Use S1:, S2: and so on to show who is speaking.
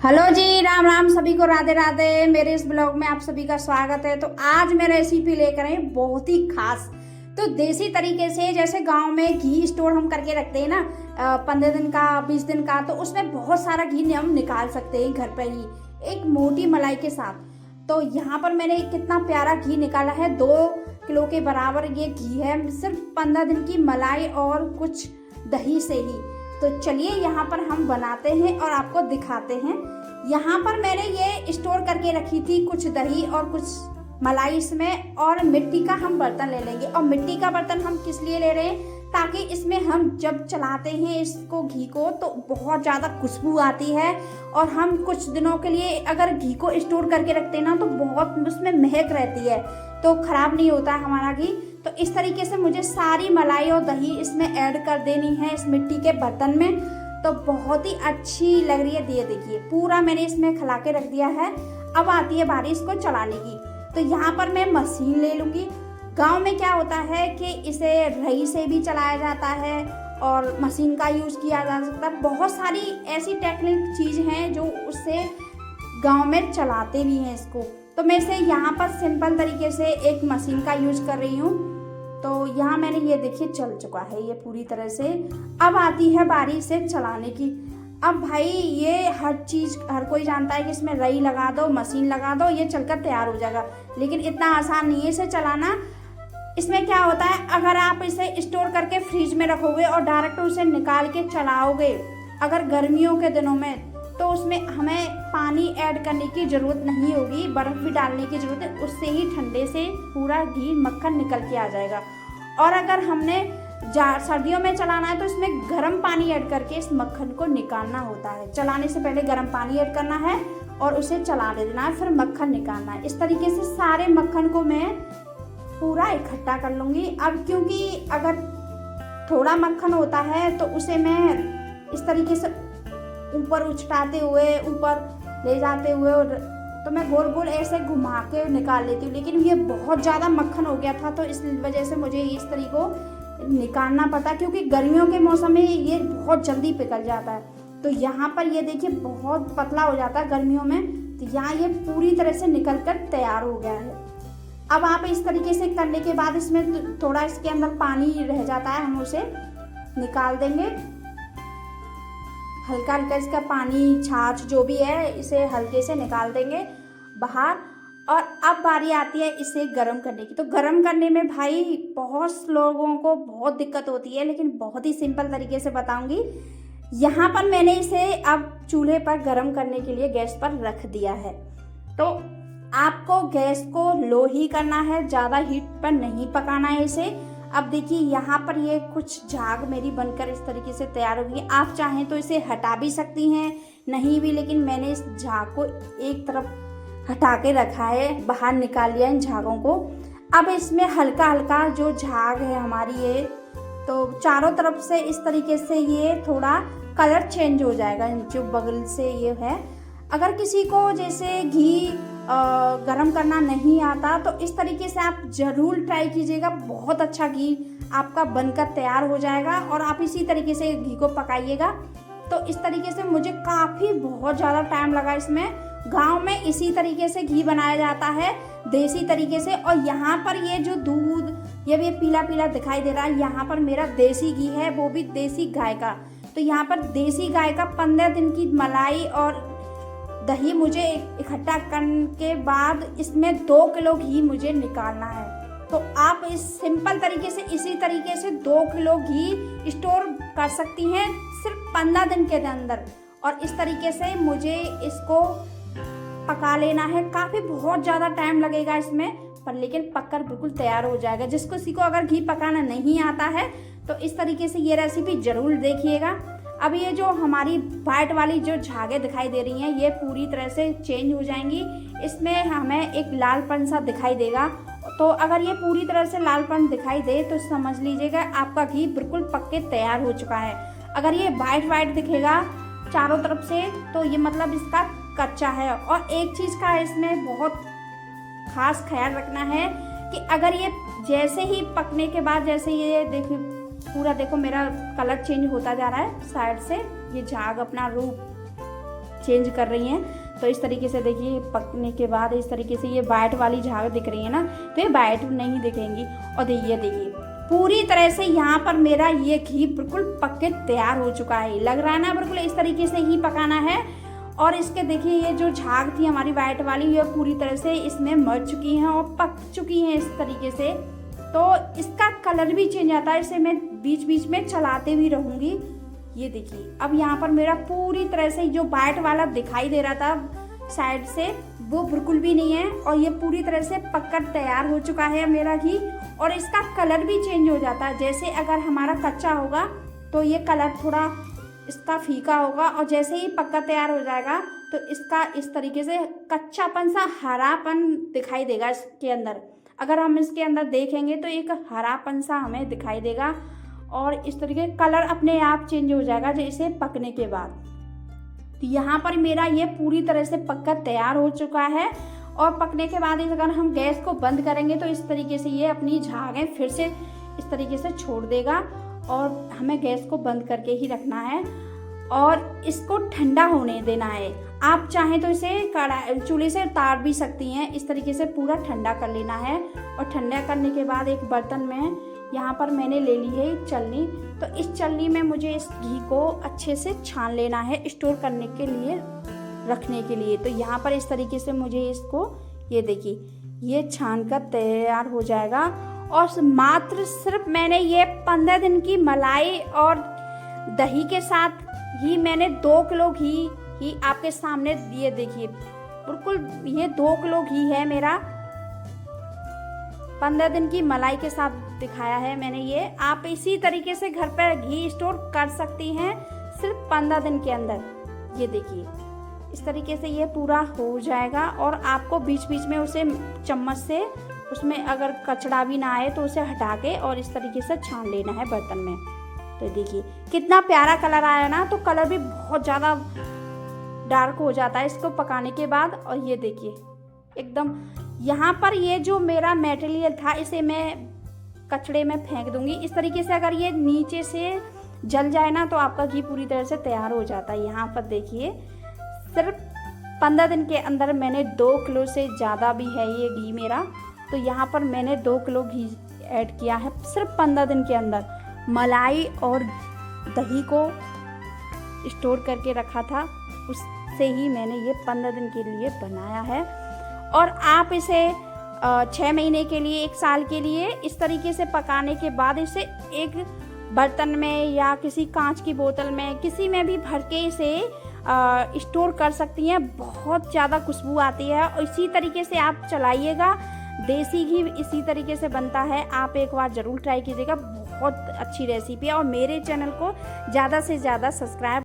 S1: Hello जी, राम राम सभी को, राधे राधे। मेरे इस ब्लॉग में आप सभी का स्वागत है। तो आज मैं रेसिपी लेकर आई बहुत ही खास। तो देसी तरीके से, जैसे गांव में घी स्टोर हम करके रखते हैं ना, 15 दिन का 20 दिन का, तो उसमें बहुत सारा घी हम निकाल सकते हैं घर पर ही एक मोटी मलाई के साथ। तो यहाँ पर मैंने कितना प्यारा घी निकाला है, 2 किलो के बराबर ये घी है, सिर्फ 15 दिन की मलाई और कुछ दही से ही। तो चलिए यहाँ पर हम बनाते हैं और आपको दिखाते हैं। यहाँ पर मैंने ये स्टोर करके रखी थी कुछ दही और कुछ मलाई इसमें, और मिट्टी का हम बर्तन ले लेंगे। और मिट्टी का बर्तन हम किस लिए ले रहे हैं, ताकि इसमें हम जब चलाते हैं इसको घी को तो बहुत ज़्यादा खुशबू आती है। और हम कुछ दिनों के लिए अगर घी को स्टोर करके रखते हैं ना, तो बहुत उसमें महक रहती है, तो ख़राब नहीं होता है हमारा घी। तो इस तरीके से मुझे सारी मलाई और दही इसमें ऐड कर देनी है इस मिट्टी के बर्तन में। तो बहुत ही अच्छी लग रही है। ये देखिए, पूरा मैंने इसमें खिला के रख दिया है। अब आती है बारी इसको चलाने की। तो यहाँ पर मैं मशीन ले लूँगी। गांव में क्या होता है कि इसे रही से भी चलाया जाता है और मशीन का यूज़ किया जा सकता है। बहुत सारी ऐसी टेक्निक चीज़ हैं जो उससे गांव में चलाते भी हैं इसको। तो मैं इसे यहाँ पर सिंपल तरीके से एक मशीन का यूज़ कर रही हूँ। तो यहाँ मैंने ये देखिए चल चुका है ये पूरी तरह से। अब आती है बारी से चलाने की। अब भाई ये हर चीज़ हर कोई जानता है कि इसमें रई लगा दो, मशीन लगा दो, ये चलकर तैयार हो जाएगा। लेकिन इतना आसान नहीं है इसे चलाना। इसमें क्या होता है, अगर आप इसे स्टोर करके फ्रिज में रखोगे और डायरेक्ट उसे निकाल के चलाओगे अगर गर्मियों के दिनों में, तो उसमें हमें पानी ऐड करने की ज़रूरत नहीं होगी, बर्फ़ भी डालने की ज़रूरत है। उससे ही ठंडे से पूरा घी मक्खन निकल के आ जाएगा। और अगर हमने सर्दियों में चलाना है तो इसमें गर्म पानी ऐड करके इस मक्खन को निकालना होता है। चलाने से पहले गर्म पानी ऐड करना है और उसे चला देना है, फिर मक्खन निकालना है। इस तरीके से सारे मक्खन को मैं पूरा इकट्ठा कर लूँगी। अब क्योंकि अगर थोड़ा मक्खन होता है तो उसे मैं इस तरीके से ऊपर उछटाते हुए, ऊपर ले जाते हुए, और तो मैं गोल गोल ऐसे घुमा के निकाल लेती हूँ। लेकिन ये बहुत ज़्यादा मक्खन हो गया था, तो इस वजह से मुझे इस तरीके को निकालना पड़ता, क्योंकि गर्मियों के मौसम में ये बहुत जल्दी पिघल जाता है। तो यहाँ पर ये देखिए बहुत पतला हो जाता है गर्मियों में। तो यहाँ ये पूरी तरह से निकल कर तैयार हो गया है। अब आप इस तरीके से करने के बाद इसमें थोड़ा इसके अंदर पानी रह जाता है, हम उसे निकाल देंगे। हल्का हल्का इसका पानी, छाछ जो भी है, इसे हल्के से निकाल देंगे बाहर। और अब बारी आती है इसे गर्म करने की। तो गर्म करने में भाई बहुत लोगों को बहुत दिक्कत होती है, लेकिन बहुत ही सिंपल तरीके से बताऊंगी। यहाँ पर मैंने इसे अब चूल्हे पर गर्म करने के लिए गैस पर रख दिया है। तो आपको गैस को लो ही करना है, ज़्यादा हीट पर नहीं पकाना है इसे। अब देखिए यहाँ पर ये कुछ झाग मेरी बनकर इस तरीके से तैयार हो गई। आप चाहें तो इसे हटा भी सकती हैं, नहीं भी, लेकिन मैंने इस झाग को एक तरफ हटा के रखा है, बाहर निकाल लिया इन झागों को। अब इसमें हल्का हल्का जो झाग है हमारी, ये तो चारों तरफ से इस तरीके से ये थोड़ा कलर चेंज हो जाएगा जो बगल से ये है। अगर किसी को जैसे घी गरम करना नहीं आता तो इस तरीके से आप ज़रूर ट्राई कीजिएगा। बहुत अच्छा घी आपका बनकर तैयार हो जाएगा और आप इसी तरीके से घी को पकाइएगा। तो इस तरीके से मुझे काफ़ी बहुत ज़्यादा टाइम लगा इसमें। गांव में इसी तरीके से घी बनाया जाता है, देसी तरीके से। और यहाँ पर ये जो दूध, ये भी पीला पीला दिखाई दे रहा है, यहाँ पर मेरा देसी घी है, वो भी देसी गाय का। तो यहाँ पर देसी गाय का 15 दिन की मलाई और दही मुझे इकट्ठा करने के बाद इसमें 2 किलो घी मुझे निकालना है। तो आप इस सिंपल तरीके से इसी तरीके से 2 किलो घी स्टोर कर सकती हैं सिर्फ 15 दिन के अंदर। और इस तरीके से मुझे इसको पका लेना है। काफ़ी बहुत ज़्यादा टाइम लगेगा इसमें, पर लेकिन पककर बिल्कुल तैयार हो जाएगा। जिसको किसी को अगर घी पकाना नहीं आता है तो इस तरीके से ये रेसिपी ज़रूर देखिएगा। अब ये जो हमारी वाइट वाली जो झागे दिखाई दे रही हैं, ये पूरी तरह से चेंज हो जाएंगी। इसमें हमें एक लालपन सा दिखाई देगा। तो अगर ये पूरी तरह से लालपन दिखाई दे तो समझ लीजिएगा आपका घी बिल्कुल पक के तैयार हो चुका है। अगर ये वाइट वाइट दिखेगा चारों तरफ से तो ये मतलब इसका कच्चा है। और एक चीज़ का इसमें बहुत खास ख्याल रखना है कि अगर ये जैसे ही पकने के बाद, जैसे ये देखिए पूरा, देखो मेरा कलर चेंज होता जा रहा है साइड से, ये झाग अपना रूप चेंज कर रही हैं। तो इस तरीके से देखिए पकने के बाद इस तरीके से ये वाइट वाली झाग दिख रही है ना, तो ये वाइट नहीं दिखेंगी। और देखिए पूरी तरह से यहाँ पर मेरा ये घी बिल्कुल पक के तैयार हो चुका है। लग रहा है ना बिल्कुल इस तरीके से ही पकाना है। और इसके देखिए ये जो झाग थी हमारी वाइट वाली, ये पूरी तरह से इसमें मर चुकी हैं और पक चुकी हैं इस तरीके से। तो इसका कलर भी चेंज आता है, इसे मैं बीच बीच में चलाते हुई रहूँगी। ये देखिए अब यहाँ पर मेरा पूरी तरह से जो वाइट वाला दिखाई दे रहा था साइड से, वो बिल्कुल भी नहीं है। और ये पूरी तरह से पककर तैयार हो चुका है मेरा घी। और इसका कलर भी चेंज हो जाता है। जैसे अगर हमारा कच्चा होगा तो ये कलर थोड़ा इसका फीका होगा, और जैसे ही पक्का तैयार हो जाएगा तो इसका इस तरीके से कच्चापन सा हरापन दिखाई देगा इसके अंदर। अगर हम इसके अंदर देखेंगे तो एक हरापन सा हमें दिखाई देगा, और इस तरीके कलर अपने आप चेंज हो जाएगा जैसे पकने के बाद। तो यहाँ पर मेरा ये पूरी तरह से पककर तैयार हो चुका है। और पकने के बाद अगर हम गैस को बंद करेंगे तो इस तरीके से ये अपनी झागें फिर से इस तरीके से छोड़ देगा। और हमें गैस को बंद करके ही रखना है और इसको ठंडा होने देना है। आप चाहें तो इसे चूल्हे से उतार भी सकती हैं। इस तरीके से पूरा ठंडा कर लेना है। और ठंडा करने के बाद एक बर्तन में यहाँ पर मैंने ले ली है छलनी। तो इस छलनी में मुझे इस घी को अच्छे से छान लेना है स्टोर करने के लिए, रखने के लिए। तो यहाँ पर इस तरीके से मुझे इसको, ये देखिए ये छान कर तैयार हो जाएगा। और मात्र सिर्फ मैंने ये 15 दिन की मलाई और दही के साथ ही मैंने 2 किलो घी ही आपके सामने, ये देखिए बिल्कुल ये 2 किलो घी है मेरा। 15 दिन की मलाई के साथ दिखाया है मैंने ये। आप इसी तरीके से घर पर घी स्टोर कर सकती हैं सिर्फ 15 दिन के अंदर। ये देखिए इस तरीके से ये पूरा हो जाएगा। और आपको बीच बीच में उसे चम्मच से, उसमें अगर कचड़ा भी ना आए तो उसे हटा के और इस तरीके से छान लेना है बर्तन में। तो देखिए कितना प्यारा कलर आया ना। तो कलर भी बहुत ज़्यादा डार्क हो जाता है इसको पकाने के बाद। और ये देखिए एकदम यहाँ पर ये जो मेरा मटेरियल था इसे मैं कचड़े में फेंक दूंगी। इस तरीके से अगर ये नीचे से जल जाए ना तो आपका घी पूरी तरह से तैयार हो जाता है। यहाँ पर देखिए सिर्फ 15 दिन के अंदर मैंने 2 किलो से ज़्यादा भी है ये घी मेरा। तो यहाँ पर मैंने 2 किलो घी ऐड किया है सिर्फ 15 दिन के अंदर। मलाई और दही को स्टोर करके रखा था, उससे ही मैंने ये 15 दिन के लिए बनाया है। और आप इसे 6 महीने के लिए, 1 साल के लिए इस तरीके से पकाने के बाद इसे एक बर्तन में या किसी कांच की बोतल में, किसी में भी भर के इसे स्टोर कर सकती हैं। बहुत ज़्यादा खुशबू आती है। और इसी तरीके से आप चलाइएगा। देसी घी इसी तरीके से बनता है। आप एक बार ज़रूर ट्राई कीजिएगा, बहुत अच्छी रेसिपी है। और मेरे चैनल को ज़्यादा से ज़्यादा सब्सक्राइब